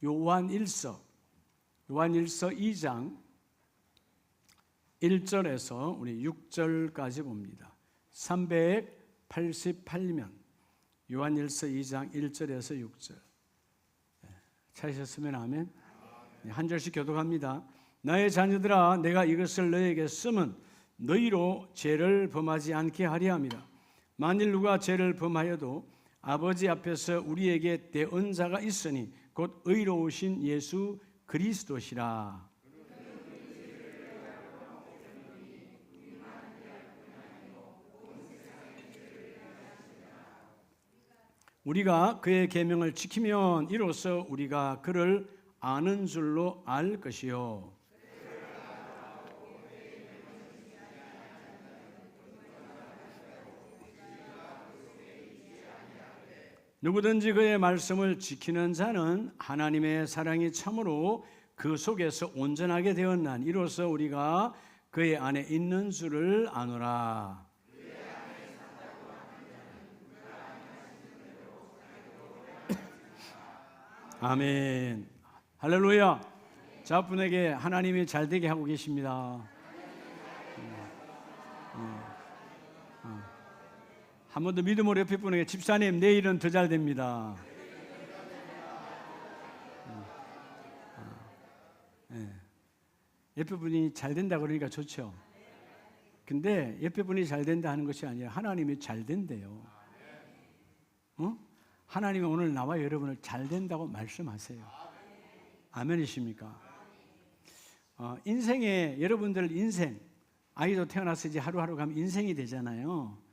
요한일서 2장 1절에서 우리 6절까지 봅니다. 388면 요한일서 2장 1절에서 6절. 찾으셨으면 아멘. 한 절씩 교독합니다. 나의 자녀들아, 내가 이것을 너에게 쓰면 너희로 죄를 범하지 않게 하려 함이라. 만일 누가 죄를 범하여도 아버지 앞에서 우리에게 대언자가 있으니 곧 의로우신 예수 그리스도시라. 우리가 그의 계명을 지키면 이로써 우리가 그를 아는 줄로 알 것이요. 누구든지 그의 말씀을 지키는 자는 하나님의 사랑이 참으로 그 속에서 온전하게 되었나니 이로써 우리가 그의 안에 있는 줄을 아노라. 아멘. 할렐루야. 자분에게 하나님이 잘되게 하고 계십니다. 한 번 더 믿음으로 옆에 분에게 집사님 내일은 더 잘 됩니다. 옆에 분이 잘 된다 그러니까 좋죠. 근데 옆에 분이 잘 된다 하는 것이 아니라 하나님이 잘 된대요. 하나님이 오늘 나와 여러분을 잘 된다고 말씀하세요. 아멘이십니까? 인생에 여러분들 인생, 아이도 태어나서 이제 하루하루 가면 인생이 되잖아요.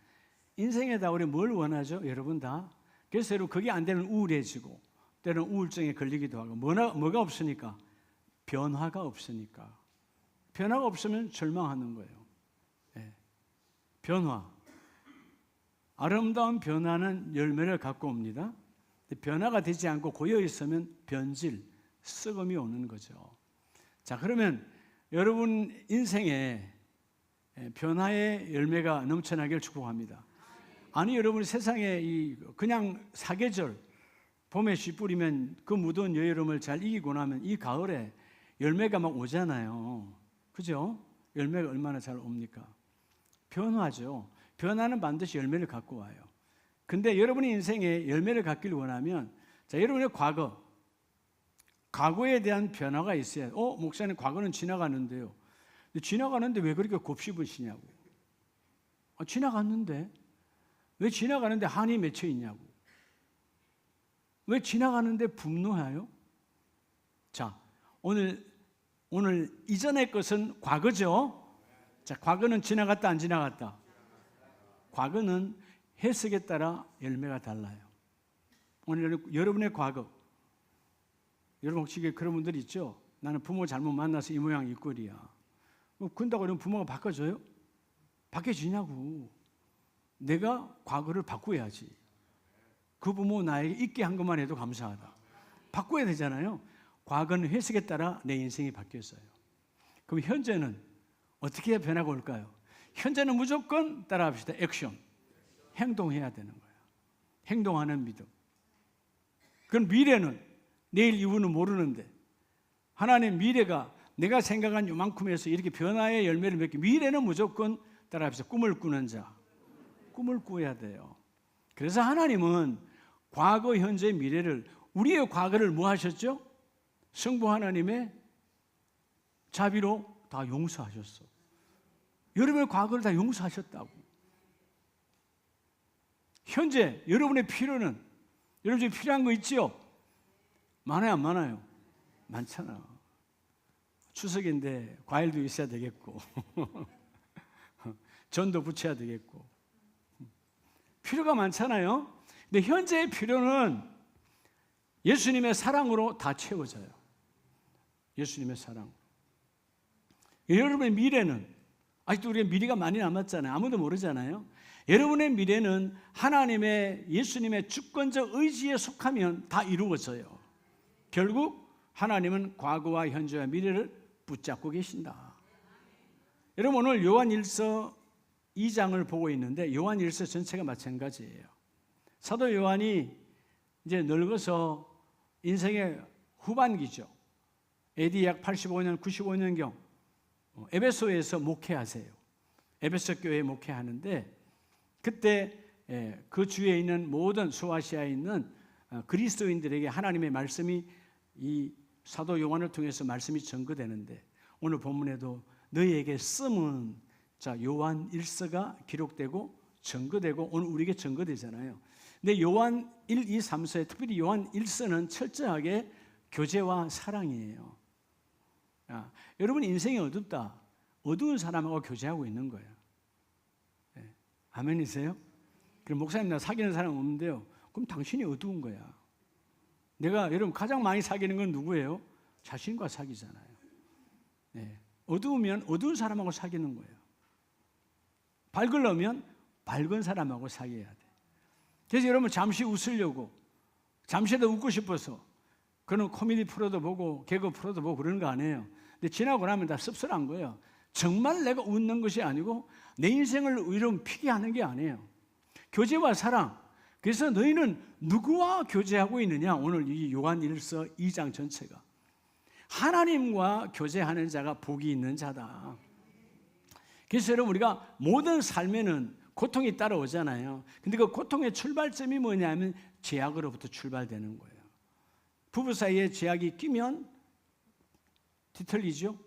인생에다 우리 뭘 원하죠? 여러분 다. 그래서 여러분 그게 안 되면 우울해지고 때로는 우울증에 걸리기도 하고 뭐가 없으니까? 변화가 없으니까. 변화가 없으면 절망하는 거예요. 변화. 아름다운 변화는 열매를 갖고 옵니다. 변화가 되지 않고 고여 있으면 변질, 썩음이 오는 거죠. 자, 그러면 여러분 인생에 변화의 열매가 넘쳐나길 축복합니다. 아니 여러분 세상에 그냥 사계절 봄에 씨 뿌리면 그 무더운 여름을 잘 이기고 나면 이 가을에 열매가 막 오잖아요. 그죠? 열매가 얼마나 잘 옵니까? 변화죠. 변화는 반드시 열매를 갖고 와요. 근데 여러분의 인생에 열매를 갖기를 원하면 자, 여러분의 과거에 대한 변화가 있어야 목사님 과거는 지나가는데요. 지나가는데 왜 그렇게 곱씹으시냐고. 지나갔는데 왜 지나가는데 한이 맺혀 있냐고. 왜 지나가는데 분노해요? 자, 오늘 이전의 것은 과거죠. 자, 과거는 지나갔다 안 지나갔다? 과거는 해석에 따라 열매가 달라요. 오늘 여러분의 과거, 여러분 혹시 그런 분들 있죠? 나는 부모 잘못 만나서 이 모양 이 꼴이야. 근다고 그러면 부모가 바꿔줘요? 바뀌어지냐고. 내가 과거를 바꾸어야지. 그 부모 나에게 있게 한 것만 해도 감사하다. 바꿔야 되잖아요. 과거는 해석에 따라 내 인생이 바뀌었어요. 그럼 현재는 어떻게 변화가 올까요? 현재는 무조건 따라합시다. 액션. 행동해야 되는 거예요. 행동하는 믿음. 그럼 미래는 내일 이후는 모르는데 하나님 미래가 내가 생각한 요만큼에서 이렇게 변화의 열매를 맺기 미래는 무조건 따라합시다. 꿈을 꾸는 자. 꿈을 꾸어야 돼요. 그래서 하나님은 과거, 현재, 미래를 우리의 과거를 뭐 하셨죠? 성부 하나님의 자비로 다 용서하셨어. 여러분의 과거를 다 용서하셨다고. 현재 여러분의 필요는 여러분 중에 필요한 거 있지요? 많아요, 안 많아요? 많잖아. 추석인데 과일도 있어야 되겠고 전도 붙여야 되겠고 필요가 많잖아요. 근데 현재의 필요는 예수님의 사랑으로 다 채워져요. 예수님의 사랑. 여러분의 미래는 아직도 우리가 미래가 많이 남았잖아요. 아무도 모르잖아요. 여러분의 미래는 하나님의 예수님의 주권적 의지에 속하면 다 이루어져요. 결국 하나님은 과거와 현재와 미래를 붙잡고 계신다. 여러분 오늘 요한일서 2장을 보고 있는데 요한일서 전체가 마찬가지예요. 사도 요한이 이제 늙어서 인생의 후반기죠. AD 약 85년, 95년경 에베소에서 목회하세요. 에베소 교회에 목회하는데 그때 그 주위에 있는 모든 소아시아에 있는 그리스도인들에게 하나님의 말씀이 이 사도 요한을 통해서 말씀이 전거되는데 오늘 본문에도 너희에게 쓰면 자 요한 1서가 기록되고 전거되고 오늘 우리에게 전거되잖아요. 근데 요한 1, 2, 3서에 특별히 요한 1서는 철저하게 교제와 사랑이에요. 여러분 인생이 어둡다. 어두운 사람하고 교제하고 있는 거예요. 아멘이세요? 그럼 목사님 나 사귀는 사람 없는데요. 그럼 당신이 어두운 거야. 내가 여러분 가장 많이 사귀는 건 누구예요? 자신과 사귀잖아요. 어두우면 어두운 사람하고 사귀는 거예요. 밝으려면 밝은 사람하고 사귀어야 돼. 그래서 여러분 잠시 웃으려고 잠시라도 웃고 싶어서 그런 코미디 프로도 보고 개그 프로도 보고 그러는 거 아니에요. 근데 지나고 나면 다 씁쓸한 거예요. 정말 내가 웃는 것이 아니고 내 인생을 이런 피기하는 게 아니에요. 교제와 사랑. 그래서 너희는 누구와 교제하고 있느냐? 오늘 이 요한 1서 2장 전체가 하나님과 교제하는 자가 복이 있는 자다. 그래서 여러분 우리가 모든 삶에는 고통이 따라오잖아요. 근데 그 고통의 출발점이 뭐냐면 죄악으로부터 출발되는 거예요. 부부 사이에 죄악이 끼면 뒤틀리죠.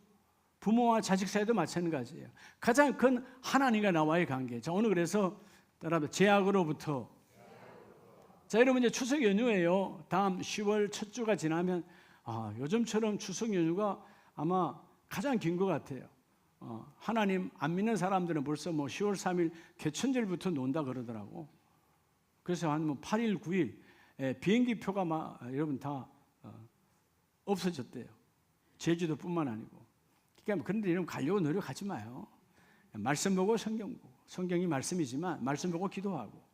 부모와 자식 사이도 마찬가지예요. 가장 큰 하나님과 나와의 관계. 자, 오늘 그래서 따라서 죄악으로부터. 자, 여러분 이제 추석 연휴예요. 다음 10월 첫 주가 지나면 요즘처럼 추석 연휴가 아마 가장 긴 것 같아요. 하나님 안 믿는 사람들은 벌써 10월 3일 개천절부터 논다 그러더라고. 그래서 한 8일, 9일 비행기 표가 여러분 다 없어졌대요. 제주도뿐만 아니고. 그러니까 그런데 여러분 가려고 노력하지 마요. 말씀 보고 성경 보고. 성경이 말씀이지만 말씀 보고 기도하고.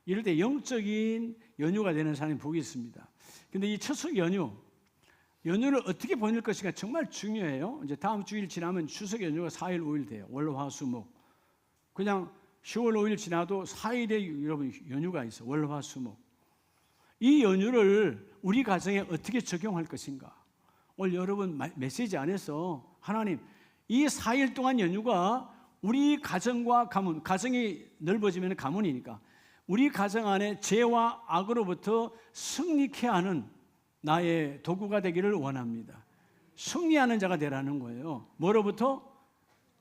이럴 때 영적인 연휴가 되는 사람이 복이 있습니다. 근데 이 추석 연휴를 어떻게 보낼 것인가 정말 중요해요. 이제 다음 주일 지나면 추석 연휴가 4일, 5일 돼요. 월, 화, 수, 목. 그냥 10월 5일 지나도 4일의 여러분 연휴가 있어. 월, 화, 수, 목. 이 연휴를 우리 가정에 어떻게 적용할 것인가? 오늘 여러분 메시지 안에서 하나님 이 4일 동안 연휴가 우리 가정과 가문, 가정이 넓어지면 가문이니까 우리 가정 안에 죄와 악으로부터 승리케 하는 나의 도구가 되기를 원합니다. 승리하는 자가 되라는 거예요. 뭐로부터?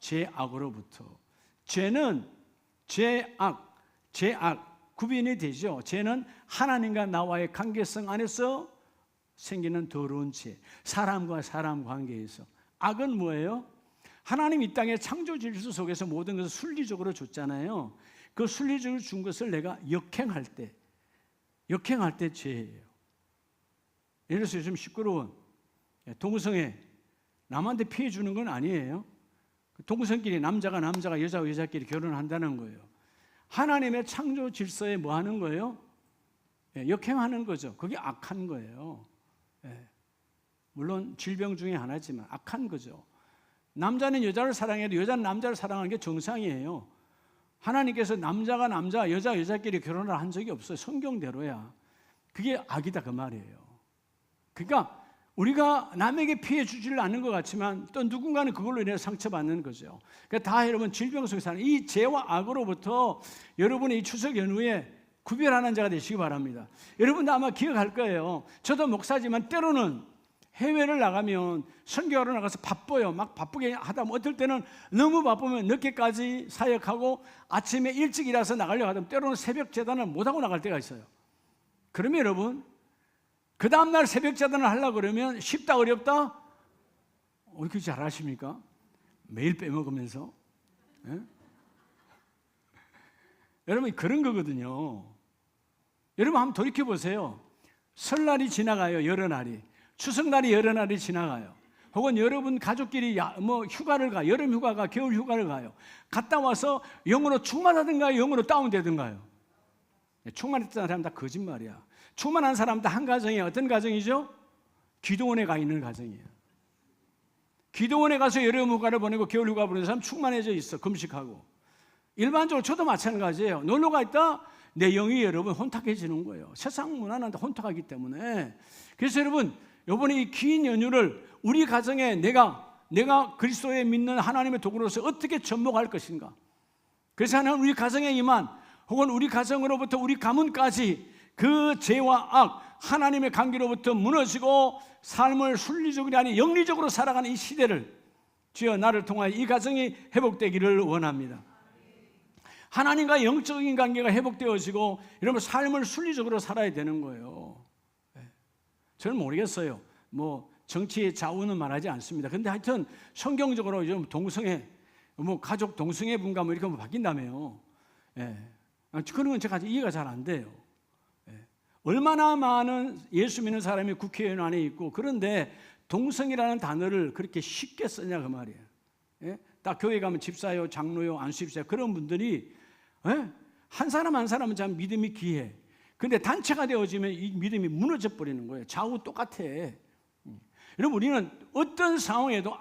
죄악으로부터. 죄는 죄악 구분이 되죠. 죄는 하나님과 나와의 관계성 안에서 생기는 더러운 죄. 사람과 사람 관계에서. 악은 뭐예요? 하나님 이 땅의 창조 질서 속에서 모든 것을 순리적으로 줬잖아요. 그 순리적으로 준 것을 내가 역행할 때 죄예요. 예를 들어서 요즘 시끄러운 동성애 남한테 피해 주는 건 아니에요. 동성끼리 남자가 여자가 여자끼리 결혼한다는 거예요. 하나님의 창조 질서에 뭐 하는 거예요? 역행하는 거죠. 그게 악한 거예요. 물론 질병 중에 하나지만 악한 거죠. 남자는 여자를 사랑해도 여자는 남자를 사랑하는 게 정상이에요. 하나님께서 남자가 남자, 여자끼리 결혼을 한 적이 없어요. 성경대로야. 그게 악이다 그 말이에요. 그러니까 우리가 남에게 피해 주지를 않는 것 같지만 또 누군가는 그걸로 인해서 상처받는 거죠. 그러니까 다 여러분 질병 속에 사는 이 죄와 악으로부터 여러분의 이 추석 연휴에 구별하는 자가 되시기 바랍니다. 여러분도 아마 기억할 거예요. 저도 목사지만 때로는 해외를 나가면 선교하러 나가서 바빠요. 막 바쁘게 하다 보면 어떨 때는 너무 바쁘면 늦게까지 사역하고 아침에 일찍 일어나서 나가려고 하다 보면 때로는 새벽 재단을 못하고 나갈 때가 있어요. 그러면 여러분 그 다음날 새벽 재단을 하려고 그러면 쉽다 어렵다? 어떻게 잘하십니까? 매일 빼먹으면서 여러분 그런 거거든요. 여러분 한번 돌이켜보세요. 설날이 지나가요. 여러 날이. 추석날이 여러 날이 지나가요. 혹은 여러분 가족끼리 휴가를 가, 여름 휴가가 겨울 휴가를 가요. 갔다 와서 영으로 충만하든가요? 영으로 다운되든가요? 충만했다는 사람 다 거짓말이야. 충만한 사람 다 한 가정이 어떤 가정이죠? 기도원에 가 있는 가정이에요. 기도원에 가서 여름 휴가를 보내고 겨울 휴가 보내는 사람 충만해져 있어. 금식하고. 일반적으로 저도 마찬가지예요. 놀러가 있다 내 영이 여러분 혼탁해지는 거예요. 세상 문화는 혼탁하기 때문에. 그래서 여러분 이번에 이 긴 연휴를 우리 가정에 내가 그리스도에 믿는 하나님의 도구로서 어떻게 접목할 것인가. 그래서 하나님 우리 가정에 임한, 혹은 우리 가정으로부터 우리 가문까지 그 죄와 악, 하나님의 관계로부터 무너지고 삶을 순리적으로 아니 영리적으로 살아가는 이 시대를 주여 나를 통하여 이 가정이 회복되기를 원합니다. 하나님과 영적인 관계가 회복되어지고 여러분 삶을 순리적으로 살아야 되는 거예요. 저는 모르겠어요. 뭐 정치의 좌우는 말하지 않습니다. 근데 하여튼 성경적으로 좀 동성애, 뭐 가족 동성애 분가 뭐 이렇게 바뀐다며요. 그런 건 제가 이해가 잘 안 돼요. 얼마나 많은 예수 믿는 사람이 국회의원 안에 있고, 그런데 동성이라는 단어를 그렇게 쉽게 쓰냐 그 말이에요. 딱 교회 가면 집사요, 장로요, 안수집사요 그런 분들이 한 사람 한 사람은 참 믿음이 귀해. 근데 단체가 되어지면 이 믿음이 무너져 버리는 거예요. 좌우 똑같아. 여러분 우리는 어떤 상황에도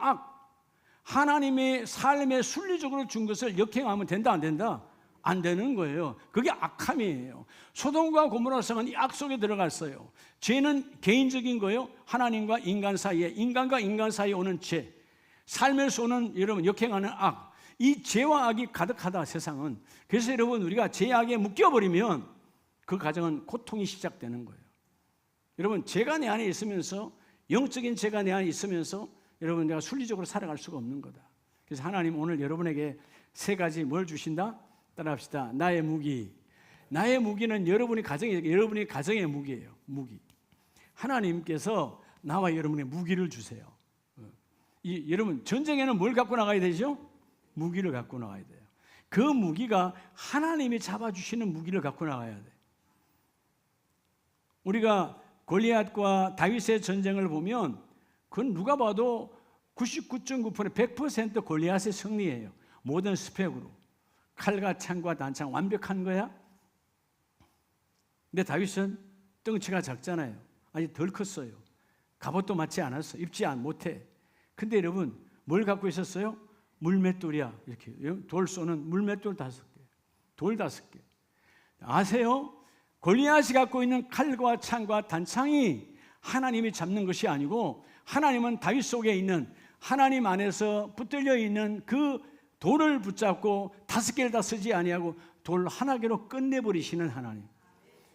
하나님의 삶에 순리적으로 준 것을 역행하면 된다 안 된다? 안 되는 거예요. 그게 악함이에요. 소돔과 고모라 성은 이 악 속에 들어갔어요. 죄는 개인적인 거예요. 하나님과 인간 사이에, 인간과 인간 사이에 오는 죄, 삶에서 오는 여러분 역행하는 악, 이 죄와 악이 가득하다 세상은. 그래서 여러분 우리가 죄악에 묶여버리면 그 가정은 고통이 시작되는 거예요. 여러분 죄가 내 안에 있으면서, 영적인 죄가 내 안에 있으면서 여러분 내가 순리적으로 살아갈 수가 없는 거다. 그래서 하나님 오늘 여러분에게 세 가지 뭘 주신다? 따라합시다. 나의 무기. 나의 무기는 여러분의 가정의 무기예요. 무기. 하나님께서 나와 여러분의 무기를 주세요. 여러분 전쟁에는 뭘 갖고 나가야 되죠? 무기를 갖고 나가야 돼요. 그 무기가 하나님이 잡아주시는 무기를 갖고 나가야 돼. 우리가 골리앗과 다윗의 전쟁을 보면 그건 누가 봐도 99.9% 100% 골리앗의 승리예요. 모든 스펙으로. 칼과 창과 단창 완벽한 거야. 근데 다윗은 덩치가 작잖아요. 아직 덜 컸어요. 갑옷도 맞지 않았어. 입지 못해. 근데 여러분 뭘 갖고 있었어요? 물맷돌이야. 이렇게 돌 쏘는 물맷돌 5개. 돌 5개. 아세요? 골리앗이 갖고 있는 칼과 창과 단창이 하나님이 잡는 것이 아니고, 하나님은 다윗 속에 있는, 하나님 안에서 붙들려 있는 그 돌을 붙잡고 5개를 다 쓰지 아니하고 돌 하나 개로 끝내버리시는 하나님.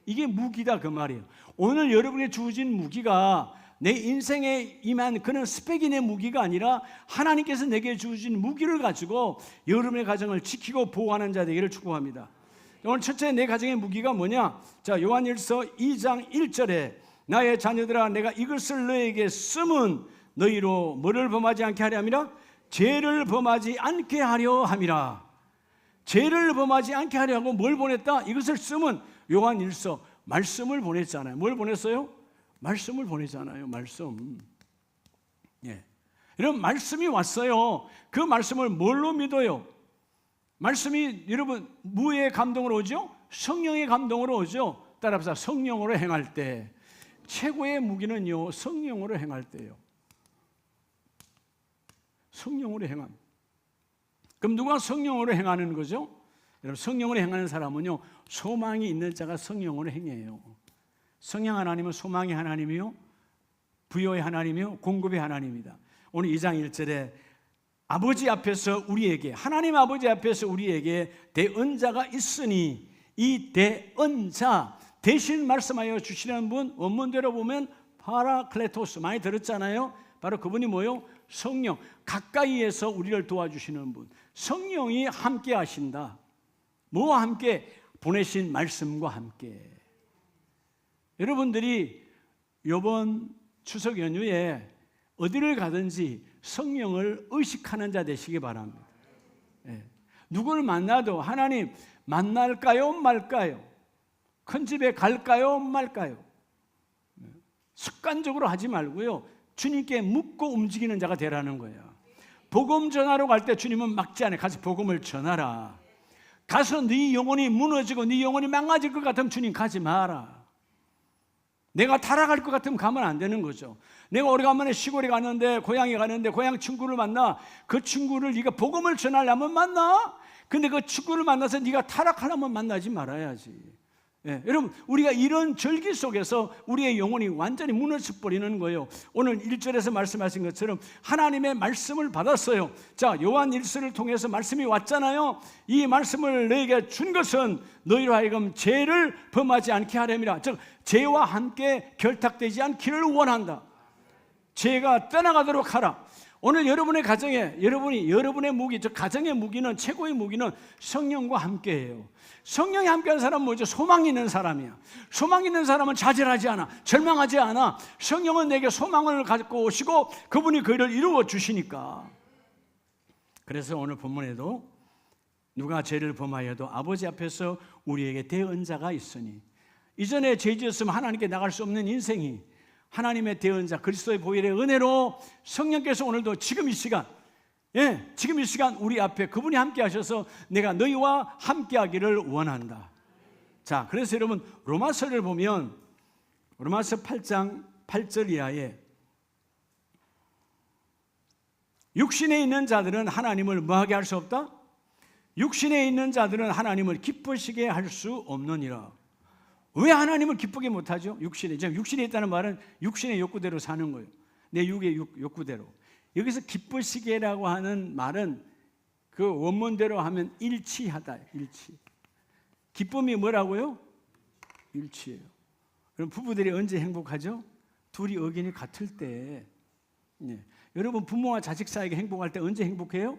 이게 무기다 그 말이에요. 오늘 여러분에게 주어진 무기가 내 인생에 임한 그런 스펙인의 무기가 아니라 하나님께서 내게 주어진 무기를 가지고 여러분의 가정을 지키고 보호하는 자 되기를 축복합니다. 오늘 첫째 내 가정의 무기가 뭐냐? 자, 요한일서 2장 1절에 나의 자녀들아 내가 이것을 너에게 쓰면 너희로 뭐를 범하지 않게 하려 함이라? 죄를 범하지 않게 하려 함이라. 죄를 범하지 않게 하려 하고 뭘 보냈다? 이것을 쓰면 요한일서 말씀을 보냈잖아요. 뭘 보냈어요? 말씀을 보내잖아요. 말씀. 이런 말씀이 왔어요. 그 말씀을 뭘로 믿어요? 말씀이 여러분 무의 감동으로 오죠? 성령의 감동으로 오죠? 따라합시다. 성령으로 행할 때. 최고의 무기는요, 성령으로 행할 때예요. 성령으로 행함. 그럼 누가 성령으로 행하는 거죠? 여러분 성령으로 행하는 사람은요, 소망이 있는 자가 성령으로 행해요. 성령 하나님은 소망의 하나님이요, 부여의 하나님이요, 공급의 하나님이다. 오늘 2장 1절에 아버지 앞에서 우리에게, 하나님 아버지 앞에서 우리에게 대언자가 있으니 이 대언자, 대신 말씀하여 주시는 분, 원문대로 보면 파라클레토스, 많이 들었잖아요. 바로 그분이 뭐요? 성령. 가까이에서 우리를 도와주시는 분. 성령이 함께 하신다. 뭐와 함께? 보내신 말씀과 함께. 여러분들이 이번 추석 연휴에 어디를 가든지 성령을 의식하는 자 되시기 바랍니다. 누구를 만나도 하나님 만날까요 말까요? 큰 집에 갈까요 말까요? 습관적으로 하지 말고요, 주님께 묻고 움직이는 자가 되라는 거예요. 복음 전하러 갈 때 주님은 막지 않아요. 가서 복음을 전하라. 가서 네 영혼이 무너지고 네 영혼이 망가질 것 같으면 주님 가지 마라. 내가 타락할 것 같으면 가면 안 되는 거죠. 내가 오래간만에 시골에 가는데, 고향에 가는데 고향 친구를 만나. 그 친구를 네가 복음을 전하려면 만나. 근데 그 친구를 만나서 네가 타락하려면 만나지 말아야지. 여러분, 우리가 이런 절기 속에서 우리의 영혼이 완전히 무너져 버리는 거예요. 오늘 1절에서 말씀하신 것처럼 하나님의 말씀을 받았어요. 자, 요한 1서를 통해서 말씀이 왔잖아요. 이 말씀을 너에게 준 것은 너희로 하여금 죄를 범하지 않게 하려니라. 즉 죄와 함께 결탁되지 않기를 원한다. 죄가 떠나가도록 하라. 오늘 여러분의 가정에 여러분의 무기, 즉 가정의 무기는, 최고의 무기는 성령과 함께해요. 성령이 함께하는 사람은 뭐죠? 소망이 있는 사람이야. 소망이 있는 사람은 좌절하지 않아, 절망하지 않아. 성령은 내게 소망을 갖고 오시고 그분이 그 일을 이루어 주시니까. 그래서 오늘 본문에도 누가 죄를 범하여도 아버지 앞에서 우리에게 대언자가 있으니, 이전에 죄 지었으면 하나님께 나갈 수 없는 인생이 하나님의 대언자 그리스도의 보혈의 은혜로 성령께서 오늘도 지금 이 시간 우리 앞에 그분이 함께 하셔서 내가 너희와 함께 하기를 원한다. 자, 그래서 여러분 로마서를 보면 로마서 8장 8절 이하에 육신에 있는 자들은 하나님을 뭐하게 할 수 없다? 육신에 있는 자들은 하나님을 기쁘시게 할 수 없느니라. 왜 하나님을 기쁘게 못하죠? 육신에 있다는 말은 육신의 욕구대로 사는 거예요. 내 육의 욕구대로. 여기서 기쁘시게라고 하는 말은 그 원문대로 하면 일치하다. 일치. 기쁨이 뭐라고요? 일치예요. 그럼 부부들이 언제 행복하죠? 둘이 의견이 같을 때. 여러분 부모와 자식 사이가 행복할 때 언제 행복해요?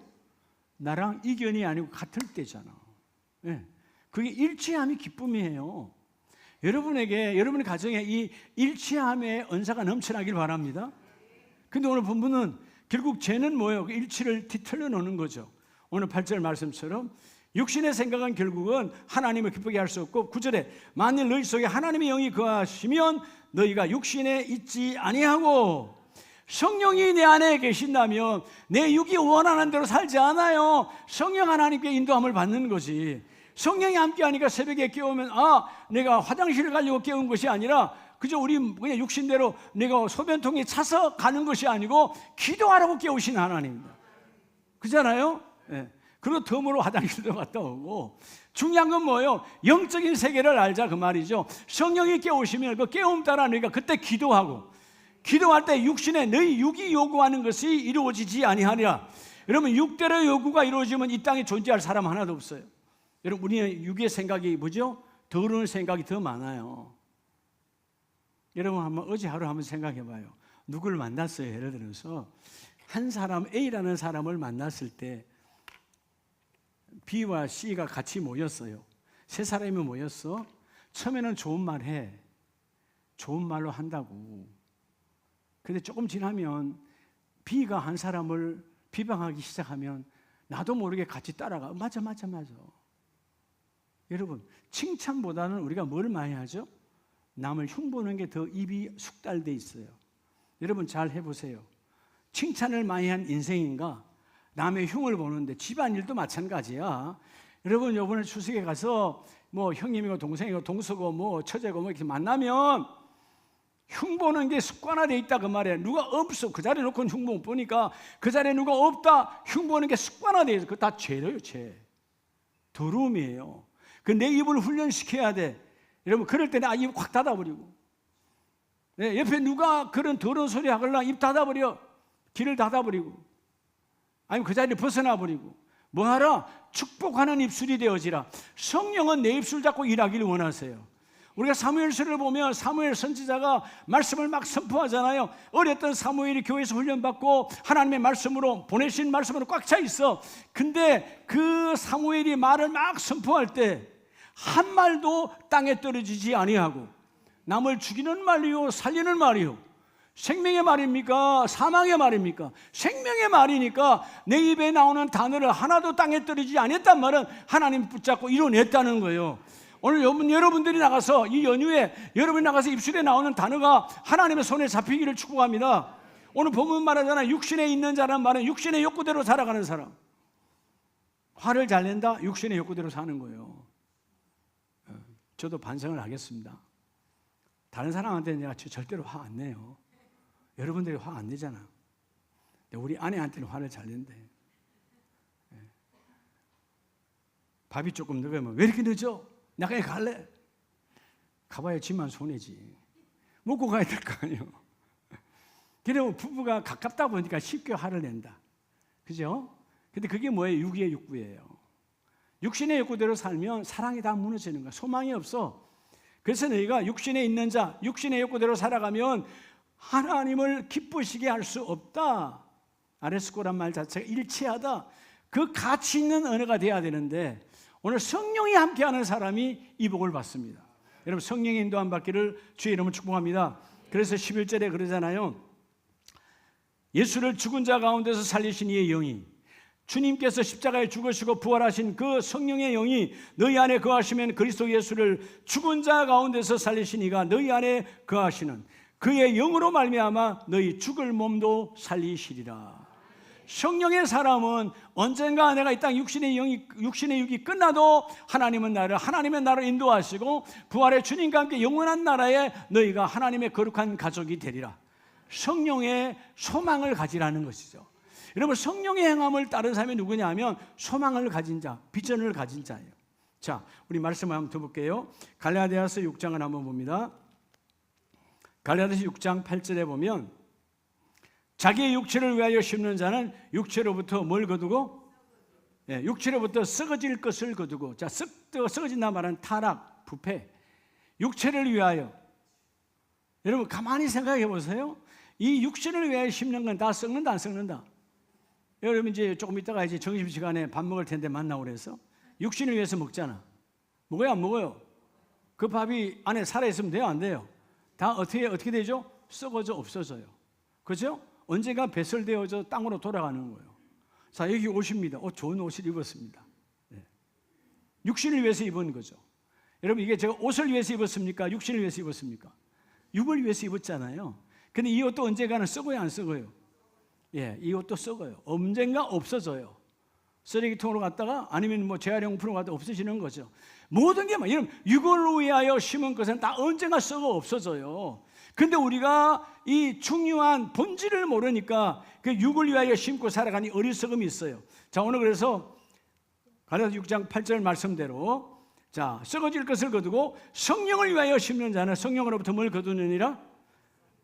나랑 이견이 아니고 같을 때잖아. 그게 일치함이 기쁨이에요. 여러분의 가정에 이 일치함의 은사가 넘쳐나길 바랍니다. 근데 오늘 본문은 결국 죄는 뭐예요? 그 일치를 뒤틀려 놓는 거죠. 오늘 8절 말씀처럼 육신의 생각은 결국은 하나님을 기쁘게 할 수 없고, 9절에 만일 너희 속에 하나님의 영이 거하시면 너희가 육신에 있지 아니하고, 성령이 내 안에 계신다면 내 육이 원하는 대로 살지 않아요. 성령 하나님께 인도함을 받는 거지. 성령이 함께하니까 새벽에 깨우면 내가 화장실을 가려고 깨운 것이 아니라 그저 우리 그냥 육신대로 내가 소변통에 차서 가는 것이 아니고 기도하라고 깨우신 하나님입니다. 그잖아요? 그리고 덤으로 화장실도 갔다 오고. 중요한 건 뭐예요? 영적인 세계를 알자 그 말이죠. 성령이 깨우시면 그 깨움 따라 너희가 그때 기도할 때 육신에 너희 육이 요구하는 것이 이루어지지 아니하리라. 여러분 육대로 요구가 이루어지면 이 땅에 존재할 사람 하나도 없어요. 여러분 우리의 육의 생각이 뭐죠? 더러운 생각이 더 많아요. 여러분 한번 어제 하루 한번 생각해 봐요. 누구를 만났어요? 예를 들어서 한 사람 A라는 사람을 만났을 때 B와 C가 같이 모였어요. 세 사람이 모였어. 처음에는 좋은 말 해. 좋은 말로 한다고. 근데 조금 지나면 B가 한 사람을 비방하기 시작하면 나도 모르게 같이 따라가. 맞아. 여러분 칭찬보다는 우리가 뭘 많이 하죠? 남을 흉보는 게 더 입이 숙달돼 있어요. 여러분 잘 해보세요. 칭찬을 많이 한 인생인가? 남의 흉을 보는데. 집안일도 마찬가지야. 여러분 이번에 추석에 가서 뭐 형님이고 동생이고 동서고 뭐 처제고 뭐 이렇게 만나면 흉 보는 게 습관화되어 있다 그 말이야. 누가 없어 그 자리에 놓고 흉 못 보니까 그 자리에 누가 없다 흉 보는 게 습관화되어 있어. 그거 다 죄예요. 죄. 더러움이에요. 그 내 입을 훈련시켜야 돼. 여러분 그럴 때는 입 확 닫아버리고, 옆에 누가 그런 더러운 소리 하걸라 입 닫아버려. 귀를 닫아버리고, 아니면 그 자리를 벗어나버리고. 뭐하라? 축복하는 입술이 되어지라. 성령은 내 입술 잡고 일하기를 원하세요. 우리가 사무엘서를 보면 사무엘 선지자가 말씀을 막 선포하잖아요. 어렸던 사무엘이 교회에서 훈련받고 하나님의 말씀으로 보내신 말씀으로 꽉 차 있어. 근데 그 사무엘이 말을 막 선포할 때 한 말도 땅에 떨어지지 아니하고, 남을 죽이는 말이요 살리는 말이요, 생명의 말입니까? 사망의 말입니까? 생명의 말이니까 내 입에 나오는 단어를 하나도 땅에 떨어지지 않았단 말은 하나님 붙잡고 이뤄냈다는 거예요. 오늘 여러분들이 나가서 이 연휴에 여러분이 나가서 입술에 나오는 단어가 하나님의 손에 잡히기를 축복합니다. 오늘 본문 말하잖아요. 육신에 있는 자란 말은 육신의 욕구대로 살아가는 사람. 화를 잘 낸다? 육신의 욕구대로 사는 거예요. 저도 반성을 하겠습니다. 다른 사람한테 내가 절대로 화 안 내요. 여러분들이 화 안 내잖아. 우리 아내한테는 화를 잘 낸대. 밥이 조금 늦으면 왜 이렇게 늦어? 나 그냥 갈래. 가봐야 지만 손해지. 먹고 가야 될 거 아니에요. 그리고 부부가 가깝다 보니까 쉽게 화를 낸다. 그죠? 근데 그게 뭐예요? 육의 욕구예요. 육신의 욕구대로 살면 사랑이 다 무너지는 거야. 소망이 없어. 그래서 너희가 육신에 있는 자, 육신의 욕구대로 살아가면 하나님을 기쁘시게 할 수 없다. 아레스코란 말 자체가 일치하다. 그 가치 있는 언어가 돼야 되는데 오늘 성령이 함께하는 사람이 이 복을 받습니다. 여러분 성령의 인도함 받기를 주의 이름으로 축복합니다. 그래서 11절에 그러잖아요. 예수를 죽은 자 가운데서 살리신 이의 영이, 주님께서 십자가에 죽으시고 부활하신 그 성령의 영이 너희 안에 거하시면 그리스도 예수를 죽은 자 가운데서 살리신 이가 너희 안에 거하시는 그의 영으로 말미암아 너희 죽을 몸도 살리시리라. 성령의 사람은 언젠가 내가 이 땅 육신의 육이 끝나도 하나님의 나라로 인도하시고 부활의 주님과 함께 영원한 나라에 너희가 하나님의 거룩한 가족이 되리라. 성령의 소망을 가지라는 것이죠. 여러분 성령의 행함을 따른 사람이 누구냐 하면 소망을 가진 자, 비전을 가진 자예요. 자, 우리 말씀을 한번 더 볼게요. 갈라디아서 6장을 한번 봅니다. 갈라디아서 6장 8절에 보면 자기의 육체를 위하여 심는 자는 육체로부터 뭘 거두고? 육체로부터 썩어질 것을 거두고. 자, 썩어진다 말은 타락, 부패. 육체를 위하여. 여러분 가만히 생각해 보세요. 이 육신을 위하여 심는 건 다 썩는다 안 썩는다? 여러분 이제 조금 있다가 이제 점심시간에 밥 먹을 텐데 만나고 그래서 육신을 위해서 먹잖아. 먹어요 안 먹어요? 그 밥이 안에 살아있으면 돼요 안 돼요? 다 어떻게 되죠? 썩어져 없어져요. 그렇죠? 언젠가 배설되어져 땅으로 돌아가는 거예요. 자, 여기 옷입니다. 좋은 옷을 입었습니다. 네. 육신을 위해서 입은 거죠. 여러분 이게 제가 옷을 위해서 입었습니까? 육신을 위해서 입었습니까? 육을 위해서 입었잖아요. 근데 이 옷도 언젠가는 썩어요 안 썩어요? 예, 이 옷도 썩어요. 언젠가 없어져요. 쓰레기통으로 갔다가 아니면 뭐 재활용품으로 갔다가 없어지는 거죠. 모든 게 여러분 육을 위하여 심은 것은 다 언젠가 썩어 없어져요. 근데 우리가 이 중요한 본질을 모르니까 그 육을 위하여 심고 살아가니 어리석음이 있어요. 자, 오늘 그래서 갈라디아서 6장 8절 말씀대로 자, 썩어질 것을 거두고 성령을 위하여 심는 자는 성령으로부터 뭘 거두느니라?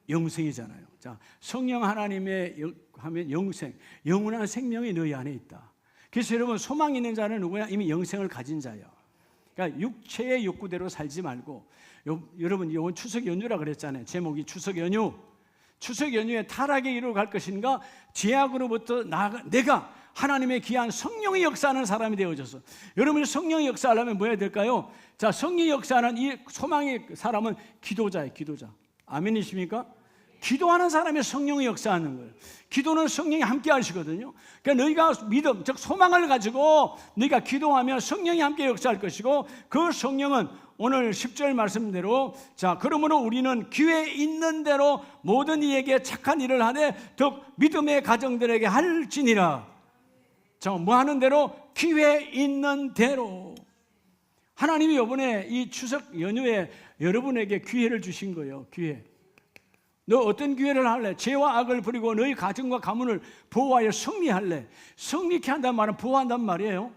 영생이잖아요. 자, 성령 하나님의 하면 영생, 영원한 생명이 너희 안에 있다. 그래서 여러분 소망 있는 자는 누구냐? 이미 영생을 가진 자예요. 그러니까 육체의 욕구대로 살지 말고 여러분 이번 추석 연휴라 그랬잖아요. 제목이 추석 연휴. 추석 연휴에 타락에 이르러 갈 것인가? 죄악으로부터 내가 하나님의 귀한 성령이 역사하는 사람이 되어져서 여러분이 성령이 역사하려면 뭐 해야 될까요? 자, 성령이 역사하는 이 소망의 사람은 기도자예요. 기도자. 아멘이십니까? 기도하는 사람이 성령이 역사하는 거예요. 기도는 성령이 함께 하시거든요. 그러니까 너희가 믿음, 즉 소망을 가지고 너희가 기도하면 성령이 함께 역사할 것이고 그 성령은 오늘 10절 말씀대로 자, 그러므로 우리는 기회 있는 대로 모든 이에게 착한 일을 하되 더 믿음의 가정들에게 할지니라. 자, 뭐 하는 대로? 기회 있는 대로. 하나님이 이번에 이 추석 연휴에 여러분에게 기회를 주신 거예요. 기회. 너 어떤 기회를 할래? 죄와 악을 버리고 너희 가정과 가문을 보호하여 승리할래? 승리케 한다는 말은 보호한단 말이에요.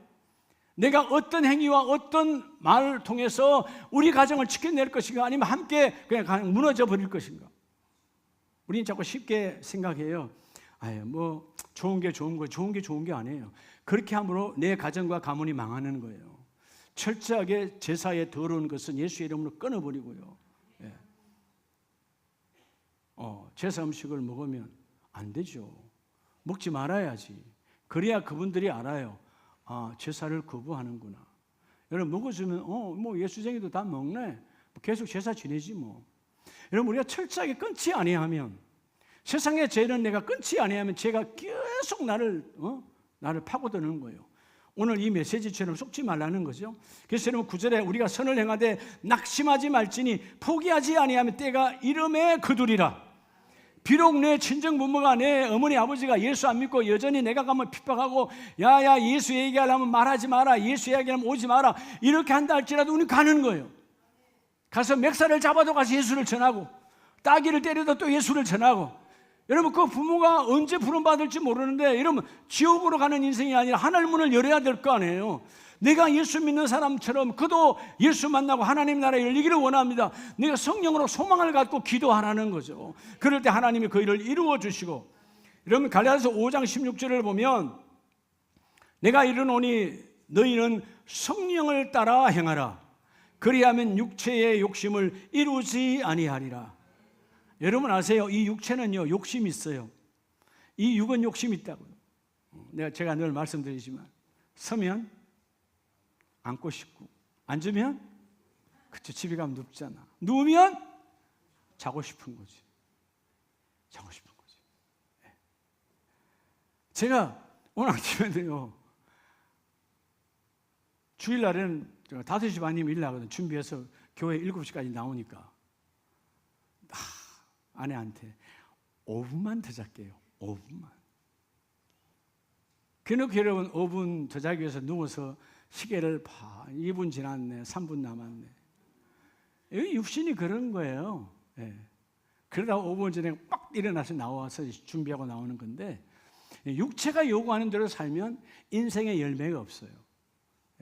내가 어떤 행위와 어떤 말을 통해서 우리 가정을 지켜낼 것인가 아니면 함께 그냥 무너져 버릴 것인가? 우리는 자꾸 쉽게 생각해요. 뭐 좋은 게 좋은 거, 좋은 게 좋은 게 아니에요. 그렇게 함으로 내 가정과 가문이 망하는 거예요. 철저하게 제사에 더러운 것은 예수의 이름으로 끊어버리고요. 예. 제사 음식을 먹으면 안 되죠. 먹지 말아야지. 그래야 그분들이 알아요. 아, 제사를 거부하는구나. 여러분 먹어주면 뭐 예수쟁이도 다 먹네. 계속 제사 지내지 뭐. 여러분 우리가 철저하게 끊지 아니하면 세상의 죄는 내가 끊지 아니하면 죄가 계속 나를 파고드는 거예요. 오늘 이 메시지처럼 속지 말라는 거죠. 그래서 여러분 9절에 우리가 선을 행하되 낙심하지 말지니 포기하지 아니하면 때가 이름에 거두리라. 비록 내 친정 부모가 내 어머니 아버지가 예수 안 믿고 여전히 내가 가면 핍박하고 야야 예수 얘기하려면 말하지 마라, 예수 얘기하면 오지 마라 이렇게 한다 할지라도 우리는 가는 거예요. 가서 멱살을 잡아도 가서 예수를 전하고 따귀를 때려도 또 예수를 전하고. 여러분 그 부모가 언제 부름받을지 모르는데 여러분 지옥으로 가는 인생이 아니라 하늘 문을 열어야 될 거 아니에요. 내가 예수 믿는 사람처럼 그도 예수 만나고 하나님 나라에 열리기를 원합니다. 내가 성령으로 소망을 갖고 기도하라는 거죠. 그럴 때 하나님이 그 일을 이루어 주시고, 여러분 갈라디아서 5장 16절을 보면 내가 이르노니 너희는 성령을 따라 행하라. 그리하면 육체의 욕심을 이루지 아니하리라. 여러분 아세요? 이 육체는요 욕심이 있어요. 이 육은 욕심이 있다고요. 제가 늘 말씀드리지만 서면 앉고 싶고, 앉으면 그쵸 집에 가면 눕잖아. 누우면 자고 싶은 거지. 자고 싶은 거지. 제가 오늘 아침에도요, 주일날에는 5시 반이면 일 나거든. 준비해서 교회 7시까지 나오니까 아내한테 5분만 더 잘게요. 5분만. 그렇게 여러분 5분 더 자기 위해서 누워서 시계를 봐. 2분 지났네. 3분 남았네. 육신이 그런 거예요. 예. 그러다 5분 전에 빡 일어나서 나와서 준비하고 나오는 건데, 육체가 요구하는 대로 살면 인생에 열매가 없어요.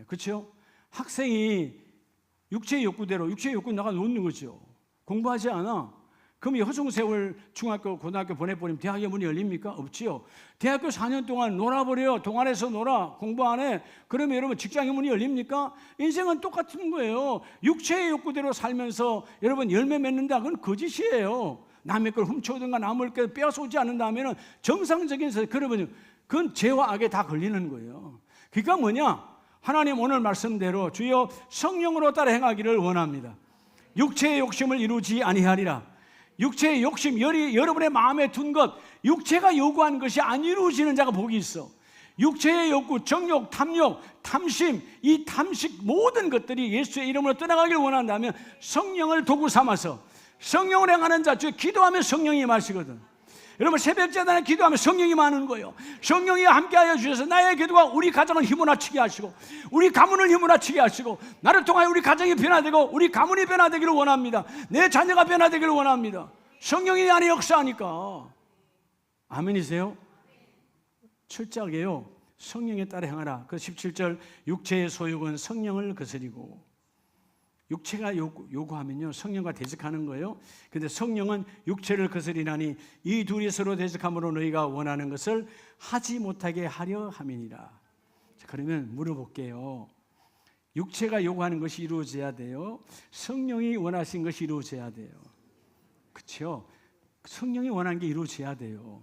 그렇죠? 학생이 육체의 욕구대로, 육체의 욕구 나가 놓는 거죠. 공부하지 않아. 그럼 허송세월 중학교, 고등학교 보내버리면 대학의 문이 열립니까? 없지요. 대학교 4년 동안 놀아버려요. 동안에서 놀아. 공부 안 해. 그러면 여러분 직장의 문이 열립니까? 인생은 똑같은 거예요. 육체의 욕구대로 살면서 여러분 열매 맺는다. 그건 거짓이에요. 남의 걸 훔쳐오든가 남을 걸 빼앗아오지 않는다면 정상적인 세상, 그러면 그건 죄와 악에 다 걸리는 거예요. 그러니까 뭐냐? 하나님 오늘 말씀대로 주여 성령으로 따라 행하기를 원합니다. 육체의 욕심을 이루지 아니하리라. 육체의 욕심, 여러분의 마음에 둔 것, 육체가 요구하는 것이 안 이루어지는 자가 복이 있어. 육체의 욕구, 정욕, 탐욕, 탐심, 이 탐식 모든 것들이 예수의 이름으로 떠나가길 원한다면 성령을 도구 삼아서 성령을 행하는 자, 즉 기도하면 성령이 임하시거든. 여러분 새벽제단에 기도하면 성령이 임하는 거예요. 성령이 함께하여 주셔서 나의 기도가 우리 가정을 휘몰아치게 하시고, 우리 가문을 휘몰아치게 하시고, 나를 통하여 우리 가정이 변화되고 우리 가문이 변화되기를 원합니다. 내 자녀가 변화되기를 원합니다. 성령이 안에 역사하니까. 아멘이세요? 철저하게요 성령에 따라 행하라. 그 17절 육체의 소욕은 성령을 거스리고, 육체가 요구하면요 성령과 대적하는 거예요. 그런데 성령은 육체를 거스리나니 이 둘이 서로 대적함으로 너희가 원하는 것을 하지 못하게 하려 함이니라. 자, 그러면 물어볼게요. 육체가 요구하는 것이 이루어져야 돼요? 성령이 원하신 것이 이루어져야 돼요? 그렇죠? 성령이 원하는 게 이루어져야 돼요.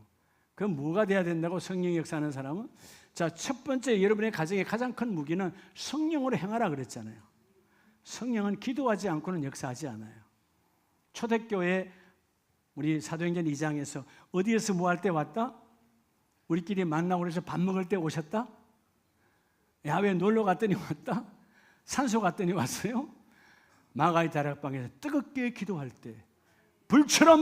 그럼 뭐가 돼야 된다고? 성령이 역사하는 사람은? 자, 첫 번째 여러분의 가정의 가장 큰 무기는 성령으로 행하라 그랬잖아요. 성령은 기도하지 않고는 역사하지 않아요. 초대교회 우리 사도행전 2장에서 어디에서 뭐 할 때 왔다? 우리끼리 만나고 그래서 밥 먹을 때 오셨다? 야외 놀러 갔더니 왔다? 산소 갔더니 왔어요? 마가의 다락방에서 뜨겁게 기도할 때 불처럼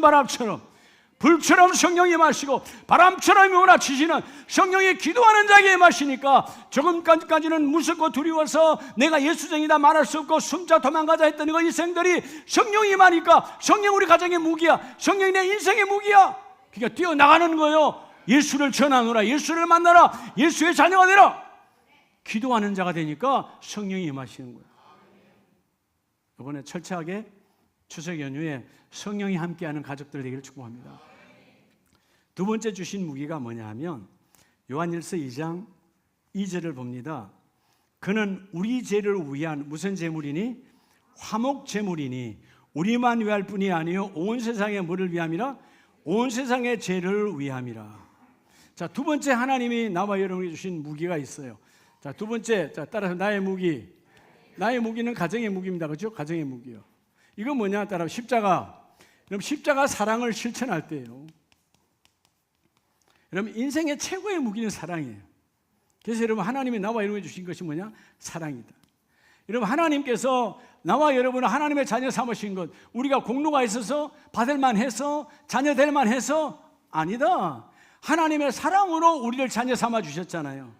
불처럼 성령이 마시고 바람처럼 몰아치시는 성령이 기도하는 자에게 마시니까 조금까지는 무섭고 두려워서 내가 예수쟁이다 말할 수 없고 숨자 도망가자 했던 그 인생들이 성령이 마니까 성령 우리 가정의 무기야. 성령이 내 인생의 무기야. 그러니까 뛰어나가는 거예요. 예수를 전하노라. 예수를 만나라. 예수의 자녀가 되라. 기도하는 자가 되니까 성령이 임하시는 거예요. 이번에 철저하게 추석 연휴에 성령이 함께하는 가족들 되기를 축복합니다. 두 번째 주신 무기가 뭐냐 하면 요한일서 2장 2절을 봅니다. 그는 우리 죄를 위한 무슨 제물이니? 화목 제물이니 우리만 위할 뿐이 아니요 온 세상의 뭐를 위함이라? 온 세상의 죄를 위함이라. 자, 두 번째 하나님이 나와 여러분에게 주신 무기가 있어요. 자, 두 번째, 자, 따라서 나의 무기. 나의 무기는 가정의 무기입니다. 그렇죠? 가정의 무기요. 이건 뭐냐? 따라 십자가. 그럼 십자가 사랑을 실천할 때예요. 여러분 인생의 최고의 무기는 사랑이에요. 그래서 여러분 하나님이 나와 여러분에게 주신 것이 뭐냐? 사랑이다. 여러분 하나님께서 나와 여러분을 하나님의 자녀 삼으신 것, 우리가 공로가 있어서 받을만 해서 자녀 될만 해서 아니다. 하나님의 사랑으로 우리를 자녀 삼아 주셨잖아요.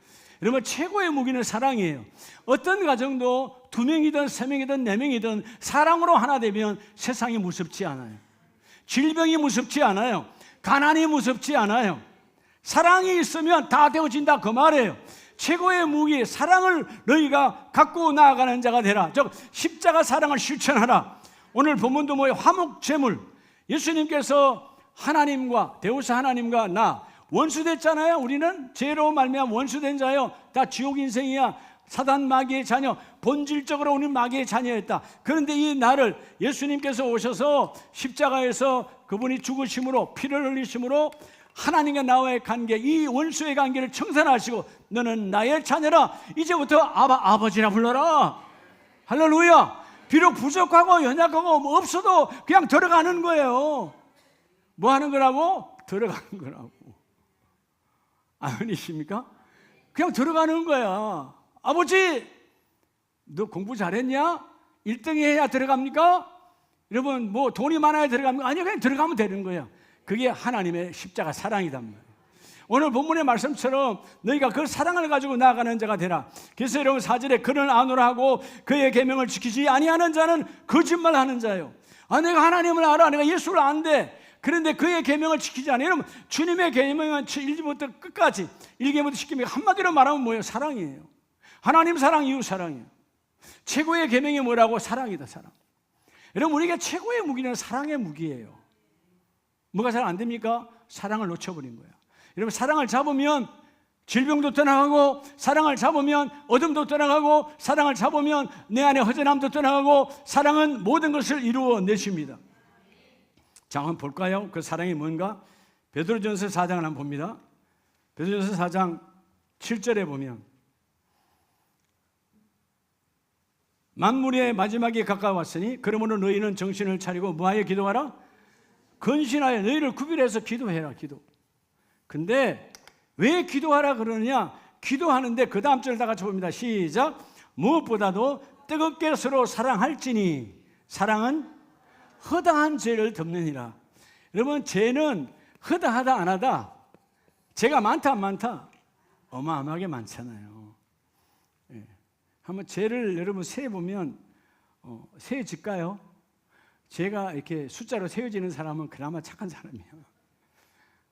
여러분 최고의 무기는 사랑이에요. 어떤 가정도 2명이든 3명이든 4명이든 사랑으로 하나 되면 세상이 무섭지 않아요. 질병이 무섭지 않아요. 가난이 무섭지 않아요. 사랑이 있으면 다 되어진다 그 말이에요. 최고의 무기 사랑을 너희가 갖고 나아가는 자가 되라. 즉 십자가 사랑을 실천하라. 오늘 본문도 뭐예요? 화목제물. 예수님께서 하나님과 데우스 하나님과 나 원수됐잖아요. 우리는 죄로 말미암아 원수된 자요. 다 지옥 인생이야. 사단 마귀의 자녀, 본질적으로 우리는 마귀의 자녀였다. 그런데 이 나를 예수님께서 오셔서 십자가에서 그분이 죽으심으로 피를 흘리심으로 하나님과 나와의 관계, 이 원수의 관계를 청산하시고 너는 나의 자녀라. 이제부터 아버지라 불러라. 할렐루야. 비록 부족하고 연약하고 뭐 없어도 그냥 들어가는 거예요. 뭐 하는 거라고? 들어가는 거라고. 아멘이십니까? 그냥 들어가는 거야. 아버지, 너 공부 잘했냐? 1등 해야 들어갑니까? 여러분, 뭐 돈이 많아야 들어갑니까? 아니요, 그냥 들어가면 되는 거야. 그게 하나님의 십자가 사랑이단 말이에요. 오늘 본문의 말씀처럼 너희가 그 사랑을 가지고 나아가는 자가 되라. 그래서 여러분 4절에 그를 아노라 하고 그의 계명을 지키지 아니하는 자는 거짓말하는 자요. 내가 하나님을 알아, 내가 예수를 안대. 그런데 그의 계명을 지키지 않아요. 여러분, 주님의 계명은 1기부터 끝까지 1계부터 10계명 한마디로 말하면 뭐예요? 사랑이에요. 하나님 사랑, 이웃 사랑이에요. 최고의 계명이 뭐라고? 사랑이다, 사랑. 여러분, 우리가 최고의 무기는 사랑의 무기예요. 뭐가 잘 안 됩니까? 사랑을 놓쳐버린 거야. 여러분, 사랑을 잡으면 질병도 떠나가고, 사랑을 잡으면 어둠도 떠나가고, 사랑을 잡으면 내 안에 허전함도 떠나가고, 사랑은 모든 것을 이루어내십니다. 자, 한번 볼까요? 그 사랑이 뭔가? 베드로전서 4장을 한번 봅니다. 베드로전서 4장 7절에 보면 만물의 마지막이 가까웠으니 그러므로 너희는 정신을 차리고 뭐하여 기도하라? 근신하여 너희를 구별해서 기도해라. 기도. 근데 왜 기도하라 그러느냐? 기도하는데 그 다음 절 다 같이 봅니다. 시작. 무엇보다도 뜨겁게 서로 사랑할지니 사랑은 허다한 죄를 덮느니라. 여러분, 죄는 허다하다 안 하다, 죄가 많다 안 많다? 어마어마하게 많잖아요. 예. 한번 죄를 여러분 세보면 세어질까요? 죄가 이렇게 숫자로 세어지는 사람은 그나마 착한 사람이에요.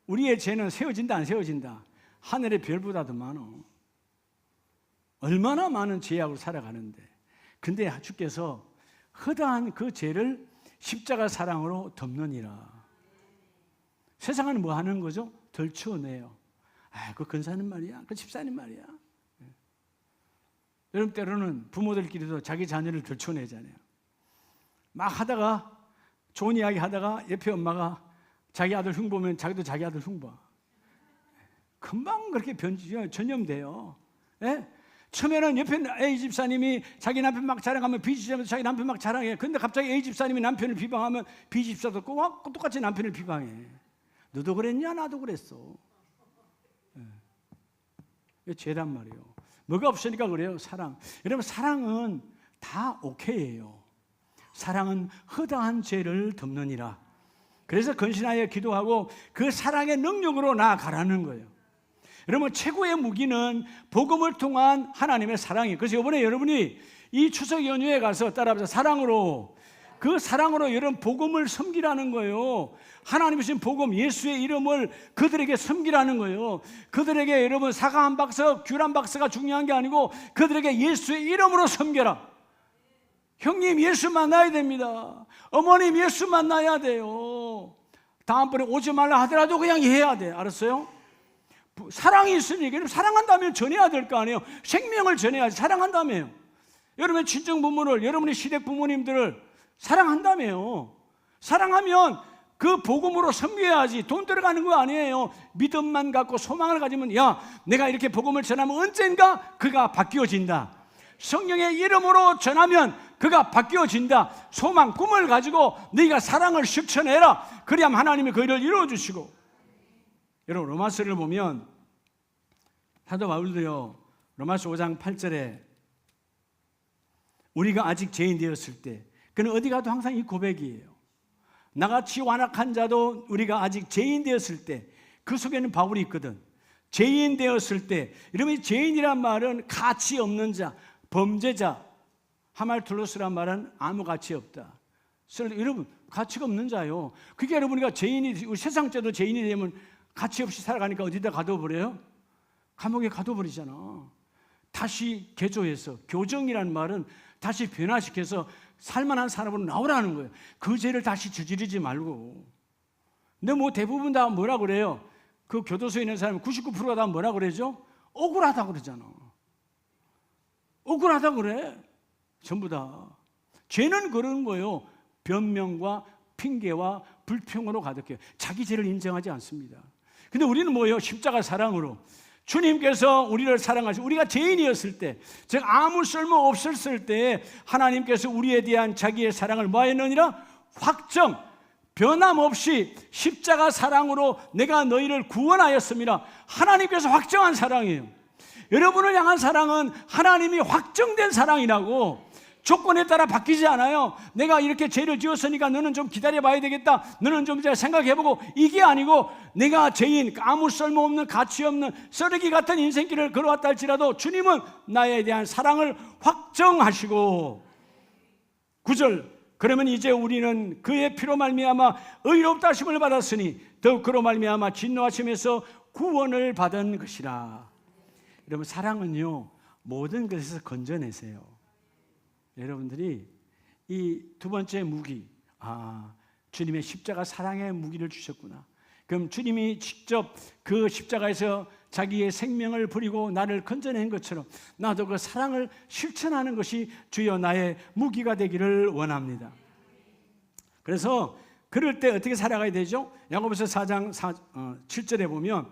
우리의 죄는 세어진다 안 세어진다? 하늘의 별보다도 많어. 얼마나 많은 죄악으로 살아가는데, 근데 주께서 허다한 그 죄를 십자가 사랑으로 덮느니라. 세상은 뭐 하는 거죠? 덜쳐내요. 그 근사님 말이야, 그 집사님 말이야. 여러분, 때로는 부모들끼리도 자기 자녀를 덜쳐내잖아요. 막 하다가 좋은 이야기 하다가 옆에 엄마가 자기 아들 흉보면 자기도 자기 아들 흉봐. 금방 그렇게 전염돼요. 예? 처음에는 옆에 A 집사님이 자기 남편 막 자랑하면 B 집사님도 자기 남편 막 자랑해. 근데 갑자기 A 집사님이 남편을 비방하면 B 집사도 꼭 똑같이 남편을 비방해. 너도 그랬냐? 나도 그랬어. 예. 죄란 말이에요. 뭐가 없으니까 그래요? 사랑. 여러분, 사랑은 다 오케이예요. 사랑은 허다한 죄를 덮느니라. 그래서 근신하여 기도하고 그 사랑의 능력으로 나아가라는 거예요. 여러분, 최고의 무기는 복음을 통한 하나님의 사랑이에요. 그래서 이번에 여러분이 이 추석 연휴에 가서 따라하면서 사랑으로, 그 사랑으로 여러분 복음을 섬기라는 거예요. 하나님이 주신 복음, 예수의 이름을 그들에게 섬기라는 거예요. 그들에게 여러분 사과 한 박스, 귤 한 박스가 중요한 게 아니고 그들에게 예수의 이름으로 섬겨라. 형님, 예수 만나야 됩니다. 어머님, 예수 만나야 돼요. 다음번에 오지 말라 하더라도 그냥 해야 돼. 알았어요? 사랑이 있으니까. 사랑한다면 전해야 될 거 아니에요. 생명을 전해야지. 사랑한다며요. 여러분의 친정 부모를, 여러분의 시댁 부모님들을 사랑한다며요. 사랑하면 그 복음으로 섬겨야지. 돈 들어가는 거 아니에요. 믿음만 갖고 소망을 가지면, 야, 내가 이렇게 복음을 전하면 언젠가 그가 바뀌어진다. 성령의 이름으로 전하면 그가 바뀌어진다. 소망, 꿈을 가지고 네가 사랑을 실천해라. 그래야 하나님이 그 일을 이루어주시고. 여러분, 로마서를 보면 사도 바울도요, 로마서 5장 8절에 우리가 아직 죄인 되었을 때, 그는 어디 가도 항상 이 고백이에요. 나같이 완악한 자도 우리가 아직 죄인 되었을 때, 그 속에는 바울이 있거든. 죄인 되었을 때, 여러분, 죄인이란 말은 가치 없는 자, 범죄자, 하말툴로스란 말은 아무 가치 없다. 여러분, 가치가 없는 자요. 그게 여러분이가 죄인이, 우리 세상죄도 죄인이 되면 가치 없이 살아가니까 어디다 가둬버려요? 감옥에 가둬버리잖아. 다시 개조해서, 교정이라는 말은 다시 변화시켜서 살만한 사람으로 나오라는 거예요. 그 죄를 다시 저지르지 말고. 근데 뭐 대부분 다 뭐라 그래요? 그 교도소에 있는 사람 99%가 다 뭐라 그러죠? 억울하다 그러잖아. 억울하다 그래. 전부 다. 죄는 그런 거예요. 변명과 핑계와 불평으로 가득해요. 자기 죄를 인정하지 않습니다. 근데 우리는 뭐예요? 십자가 사랑으로 주님께서 우리를 사랑하시고, 우리가 죄인이었을 때, 즉 아무 쓸모 없었을 때 하나님께서 우리에 대한 자기의 사랑을 뭐 했느니라? 확정, 변함없이 십자가 사랑으로 내가 너희를 구원하였습니다. 하나님께서 확정한 사랑이에요. 여러분을 향한 사랑은 하나님이 확정된 사랑이라고, 조건에 따라 바뀌지 않아요. 내가 이렇게 죄를 지었으니까 너는 좀 기다려봐야 되겠다, 너는 좀 이제 생각해보고, 이게 아니고 내가 죄인, 아무 쓸모없는 가치 없는 쓰레기 같은 인생길을 걸어왔다 할지라도 주님은 나에 대한 사랑을 확정하시고, 9절, 그러면 이제 우리는 그의 피로 말미암아 의롭다 하심을 받았으니 더욱 그로 말미암아 진노하심에서 구원을 받은 것이라. 여러분, 사랑은요 모든 것에서 건져내세요. 여러분들이 이 두 번째 무기, 주님의 십자가 사랑의 무기를 주셨구나. 그럼 주님이 직접 그 십자가에서 자기의 생명을 버리고 나를 건져낸 것처럼 나도 그 사랑을 실천하는 것이 주여 나의 무기가 되기를 원합니다. 그래서 그럴 때 어떻게 살아가야 되죠? 야고보서 4장 7절에 보면,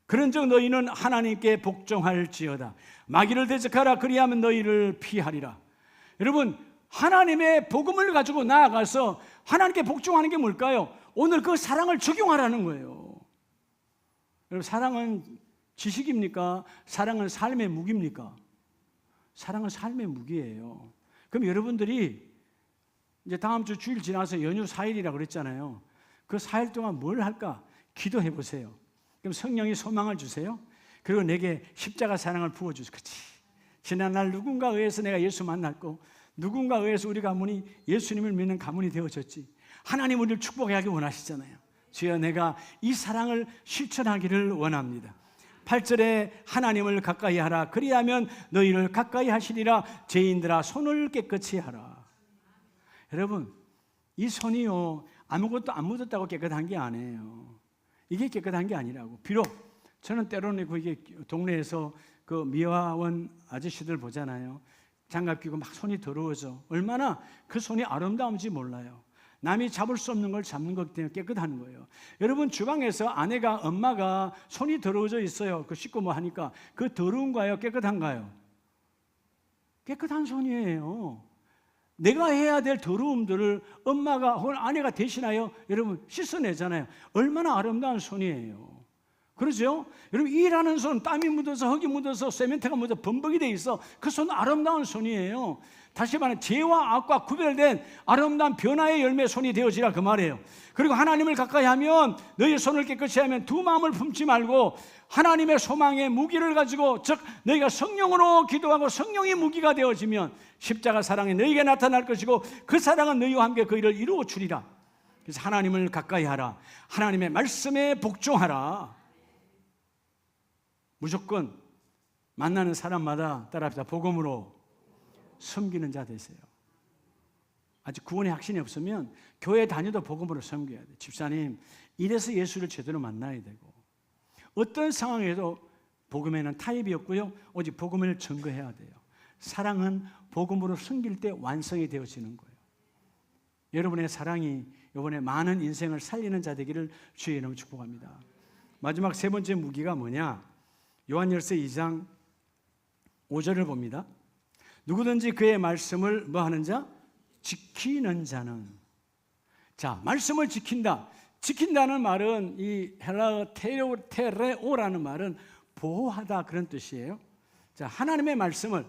그런즉 너희는 하나님께 복종할지어다. 마귀를 대적하라. 그리하면 너희를 피하리라. 여러분, 하나님의 복음을 가지고 나아가서 하나님께 복종하는 게 뭘까요? 오늘 그 사랑을 적용하라는 거예요. 여러분, 사랑은 지식입니까? 사랑은 삶의 무기입니까? 사랑은 삶의 무기예요. 그럼 여러분들이 이제 다음 주 주일 지나서 연휴 4일이라고 그랬잖아요. 그 4일 동안 뭘 할까? 기도해 보세요. 그럼 성령이 소망을 주세요. 그리고 내게 십자가 사랑을 부어주세요. 그렇지. 지난날 누군가에 의해서 내가 예수 만났고, 누군가에 의해서 우리 가문이 예수님을 믿는 가문이 되어졌지. 하나님 우리를 축복하기 원하시잖아요. 주여, 내가 이 사랑을 실천하기를 원합니다. 8절에 하나님을 가까이 하라. 그리하면 너희를 가까이 하시리라. 죄인들아, 손을 깨끗이 하라. 여러분, 이 손이요 아무것도 안 묻었다고 깨끗한 게 아니에요. 이게 깨끗한 게 아니라고. 비록 저는 때로는 이게 동네에서 그 미화원 아저씨들 보잖아요. 장갑 끼고 막 손이 더러워져. 얼마나 그 손이 아름다운지 몰라요. 남이 잡을 수 없는 걸 잡는 것 때문에 깨끗한 거예요. 여러분, 주방에서 아내가, 엄마가 손이 더러워져 있어요. 그 씻고 뭐 하니까 그 더러운가요? 깨끗한가요? 깨끗한 손이에요. 내가 해야 될 더러움들을 엄마가 혹은 아내가 대신하여 여러분 씻어내잖아요. 얼마나 아름다운 손이에요. 그렇죠? 여러분, 일하는 손, 땀이 묻어서 흙이 묻어서 세멘트가 묻어 범벅이 돼 있어. 그 손은 아름다운 손이에요. 다시 말하면 죄와 악과 구별된 아름다운 변화의 열매 손이 되어지라, 그 말이에요. 그리고 하나님을 가까이 하면, 너희 손을 깨끗이 하면 두 마음을 품지 말고 하나님의 소망의 무기를 가지고, 즉 너희가 성령으로 기도하고 성령이 무기가 되어지면 십자가 사랑이 너희에게 나타날 것이고, 그 사랑은 너희와 함께 그 일을 이루어 주리라. 그래서 하나님을 가까이 하라. 하나님의 말씀에 복종하라. 무조건 만나는 사람마다 따라합시다. 복음으로 섬기는 자 되세요. 아직 구원의 확신이 없으면 교회 다녀도 복음으로 섬겨야 돼요. 집사님, 이래서 예수를 제대로 만나야 되고, 어떤 상황에도 복음에는 타협이 없고요, 오직 복음을 증거해야 돼요. 사랑은 복음으로 섬길 때 완성이 되어지는 거예요. 여러분의 사랑이 이번에 많은 인생을 살리는 자 되기를 주의 이름으로 축복합니다. 마지막 세 번째 무기가 뭐냐? 요한일서 2장 5절을 봅니다. 누구든지 그의 말씀을 뭐 하는 자? 지키는 자는. 자, 말씀을 지킨다. 지킨다는 말은 이 헬라어 테레오라는 말은 보호하다, 그런 뜻이에요. 자, 하나님의 말씀을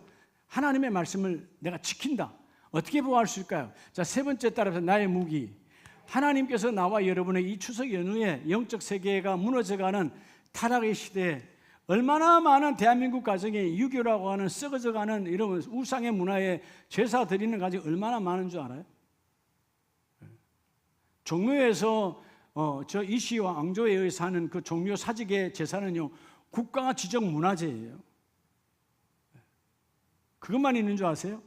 내가 지킨다. 어떻게 보호할 수 있을까요? 자, 세 번째 따라서 나의 무기. 하나님께서 나와 여러분의 이 추석 연휴에 영적 세계가 무너져가는 타락의 시대에 얼마나 많은 대한민국 가정에 유교라고 하는 썩어져가는 이런 우상의 문화에 제사 드리는 가정이 얼마나 많은 줄 알아요? 종묘에서 저 이시와 앙조에 의해서 하는 그 종묘 사직의 제사는요 국가 지정 문화재예요. 그것만 있는 줄 아세요?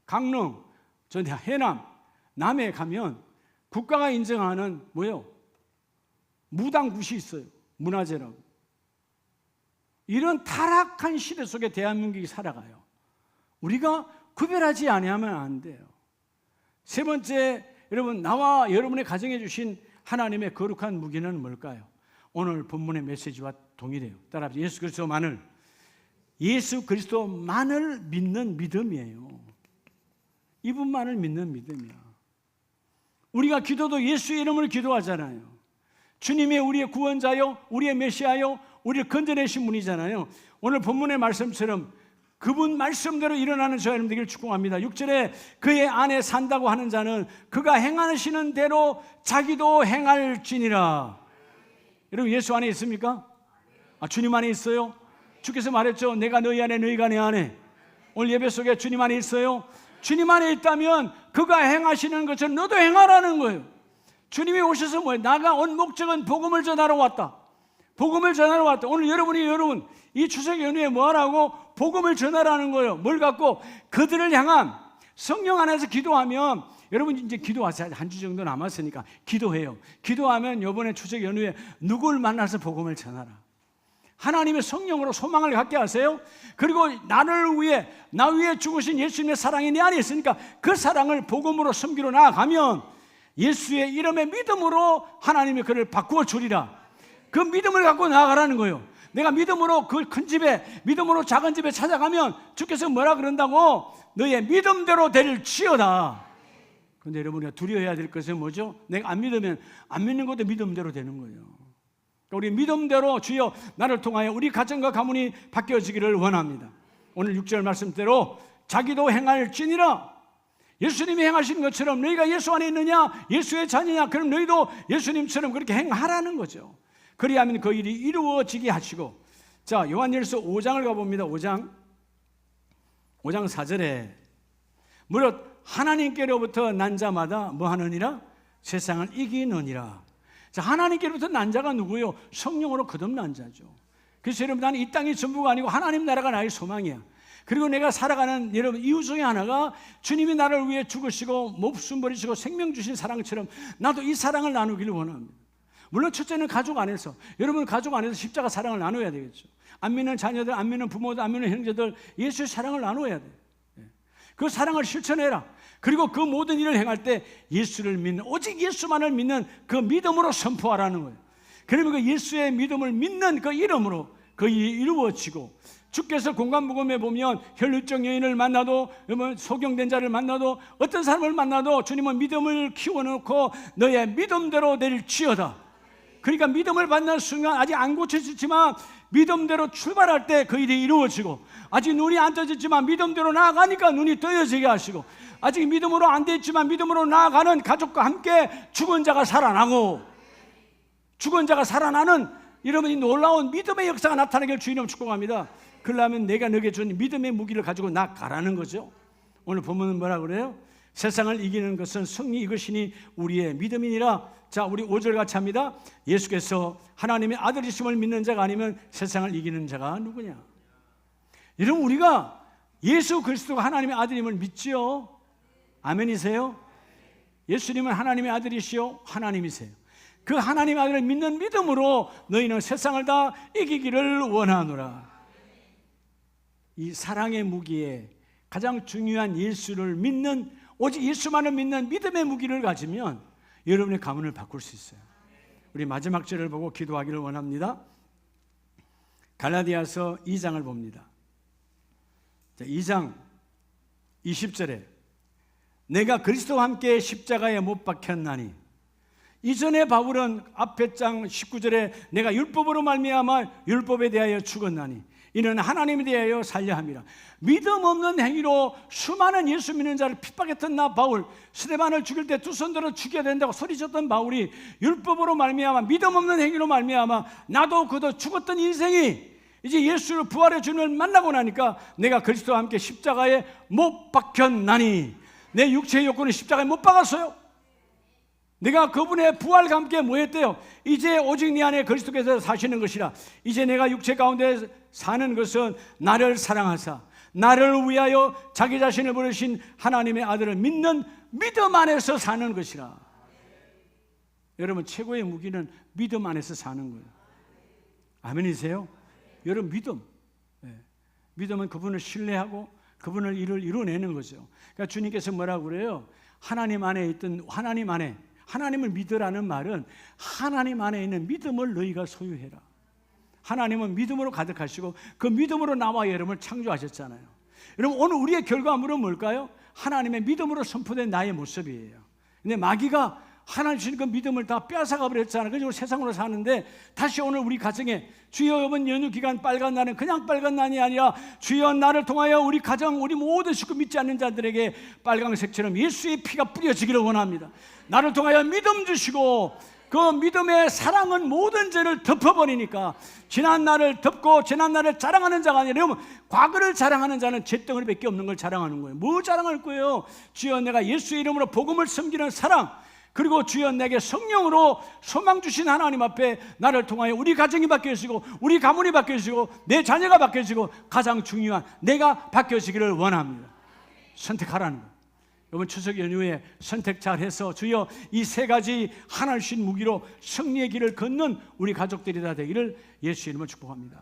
강릉, 저 해남, 남해에 가면 국가가 인정하는 뭐요? 무당굿이 있어요. 문화재라고. 이런 타락한 시대 속에 대한민국이 살아가요. 우리가 구별하지 아니하면 안 돼요. 세 번째, 여러분, 나와 여러분의 가정에 주신 하나님의 거룩한 무기는 뭘까요? 오늘 본문의 메시지와 동일해요. 따라합시다. 예수 그리스도만을, 예수 그리스도만을 믿는 믿음이에요. 이분만을 믿는 믿음이야. 우리가 기도도 예수의 이름을 기도하잖아요. 주님이 우리의 구원자요, 우리의 메시아요, 우리를 건져내신 분이잖아요. 오늘 본문의 말씀처럼 그분 말씀대로 일어나는 저와 여러분 되기를 축복합니다. 6절에 그의 안에 산다고 하는 자는 그가 행하시는 대로 자기도 행할지니라. 여러분 예수 안에 있습니까? 주님 안에 있어요? 주께서 말했죠. 내가 너희 안에 너희가 내 안에. 오늘 예배 속에 주님 안에 있어요? 주님 안에 있다면 그가 행하시는 것처럼 너도 행하라는 거예요. 주님이 오셔서 뭐예요? 나가 온 목적은 복음을 전하러 왔다. 복음을 전하러 왔다. 오늘 여러분 이 추석 연휴에 뭐하라고? 복음을 전하라는 거예요. 뭘 갖고? 그들을 향한 성령 안에서 기도하면, 여러분 이제 기도하세요. 한 주 정도 남았으니까 기도해요. 기도하면 이번에 추석 연휴에 누굴 만나서 복음을 전하라. 하나님의 성령으로 소망을 갖게 하세요. 그리고 나를 위해, 나 위해 죽으신 예수님의 사랑이 내 안에 있으니까 그 사랑을 복음으로 섬기러 나아가면 예수의 이름의 믿음으로 하나님이 그를 바꾸어 주리라. 그 믿음을 갖고 나아가라는 거예요. 내가 믿음으로 그 큰 집에, 믿음으로 작은 집에 찾아가면 주께서 뭐라 그런다고? 너의 믿음대로 될지어다. 그런데 여러분이 두려워해야 될 것은 뭐죠? 내가 안 믿으면 안 믿는 것도 믿음대로 되는 거예요. 우리 믿음대로 주여 나를 통하여 우리 가정과 가문이 바뀌어지기를 원합니다. 오늘 6절 말씀대로 자기도 행할지니라. 예수님이 행하신 것처럼 너희가 예수 안에 있느냐, 예수의 자녀냐, 그럼 너희도 예수님처럼 그렇게 행하라는 거죠. 그리하면 그 일이 이루어지게 하시고. 자, 요한일서 5장을 가봅니다. 5장 4절에 무릇 하나님께로부터 난 자마다 뭐 하느니라? 세상을 이기느니라. 자, 하나님께로부터 난 자가 누구예요? 성령으로 거듭난 자죠. 그래서 여러분, 나는 이 땅이 전부가 아니고 하나님 나라가 나의 소망이야. 그리고 내가 살아가는 여러분 이유 중에 하나가 주님이 나를 위해 죽으시고 목숨 버리시고 생명 주신 사랑처럼 나도 이 사랑을 나누기를 원합니다. 물론 첫째는 가족 안에서, 여러분 가족 안에서 십자가 사랑을 나눠야 되겠죠. 안 믿는 자녀들, 안 믿는 부모들, 안 믿는 형제들 예수의 사랑을 나눠야 돼요. 그 사랑을 실천해라. 그리고 그 모든 일을 행할 때 예수를 믿는, 오직 예수만을 믿는 그 믿음으로 선포하라는 거예요. 그러면 그 예수의 믿음을 믿는 그 이름으로 그 일이 이루어지고, 주께서 공관복음에 보면 혈루증 여인을 만나도, 소경된 자를 만나도, 어떤 사람을 만나도 주님은 믿음을 키워놓고 너의 믿음대로 될지어다. 그러니까 믿음을 받는 순간 아직 안 고쳐졌지만 믿음대로 출발할 때 그 일이 이루어지고, 아직 눈이 안 떠졌지만 믿음대로 나아가니까 눈이 떠져지게 하시고, 아직 믿음으로 안 됐지만 믿음으로 나아가는 가족과 함께 죽은 자가 살아나고, 죽은 자가 살아나는 여러분이 놀라운 믿음의 역사가 나타나길 주님 축복합니다. 그러려면 내가 너에게 준 믿음의 무기를 가지고 나가라는 거죠. 오늘 본문은 뭐라 그래요? 세상을 이기는 것은 승리 이것이니 우리의 믿음이니라. 자, 우리 5절 같이 합니다. 예수께서 하나님의 아들이심을 믿는 자가 아니면 세상을 이기는 자가 누구냐? 여러분, 우리가 예수 그리스도가 하나님의 아들임을 믿지요? 아멘이세요? 예수님은 하나님의 아들이시요 하나님이세요. 그 하나님의 아들을 믿는 믿음으로 너희는 세상을 다 이기기를 원하노라. 이 사랑의 무기에 가장 중요한 예수를 믿는, 오직 예수만을 믿는 믿음의 무기를 가지면 여러분의 가문을 바꿀 수 있어요. 우리 마지막 절을 보고 기도하기를 원합니다. 갈라디아서 2장을 봅니다. 자, 2장 20절에 내가 그리스도와 함께 십자가에 못 박혔나니. 이전에 바울은 앞에 장 19절에 내가 율법으로 말미암아 율법에 대하여 죽었나니 이는 하나님에 대하여 살려 함이라. 믿음 없는 행위로 수많은 예수 믿는 자를 핍박했던 나 바울, 스데반을 죽일 때 두 손 들어 죽여야 된다고 소리쳤던 바울이 율법으로 말미암아, 믿음 없는 행위로 말미암아 나도 그도 죽었던 인생이 이제 예수를 부활의 주님을 만나고 나니까 내가 그리스도와 함께 십자가에 못 박혔나니. 내 육체의 욕구는 십자가에 못 박았어요. 내가 그분의 부활과 함께 뭐 했대요? 이제 오직 네 안에 그리스도께서 사시는 것이라. 이제 내가 육체 가운데 사는 것은 나를 사랑하사 나를 위하여 자기 자신을 버리신 하나님의 아들을 믿는 믿음 안에서 사는 것이라. 여러분, 최고의 무기는 믿음 안에서 사는 거예요. 아멘이세요? 여러분, 믿음. 믿음은 그분을 신뢰하고 그분을 일을 이루어내는 거죠. 그러니까 주님께서 뭐라고 그래요? 하나님 안에 있던 하나님을 믿으라는 말은 하나님 안에 있는 믿음을 너희가 소유해라. 하나님은 믿음으로 가득하시고 그 믿음으로 나와 여러분을 창조하셨잖아요. 여러분, 오늘 우리의 결과물은 뭘까요? 하나님의 믿음으로 선포된 나의 모습이에요. 근데 마귀가 하나님 주신 그 믿음을 다 빼앗아가 버렸잖아요. 그래서 세상으로 사는데, 다시 오늘 우리 가정에 주여, 이번 연휴 기간 빨간 날은 그냥 빨간 날이 아니라 주여, 나를 통하여 우리 가정, 우리 모든 식구 믿지 않는 자들에게 빨강색처럼 예수의 피가 뿌려지기를 원합니다. 나를 통하여 믿음 주시고 그 믿음의 사랑은 모든 죄를 덮어버리니까 지난 날을 덮고 지난 날을 자랑하는 자가 아니라, 여러분, 과거를 자랑하는 자는 잿덩어리밖에 없는 걸 자랑하는 거예요. 뭐 자랑할 거예요? 주여, 내가 예수의 이름으로 복음을 섬기는 사랑, 그리고 주여, 내게 성령으로 소망 주신 하나님 앞에 나를 통하여 우리 가정이 바뀌어지고 우리 가문이 바뀌어지고 내 자녀가 바뀌어지고 가장 중요한 내가 바뀌어지기를 원합니다. 선택하라는 거예요. 이번 추석 연휴에 선택 잘해서 주여, 이 세 가지 하나님 주신 무기로 승리의 길을 걷는 우리 가족들이 다 되기를 예수 이름으로 축복합니다.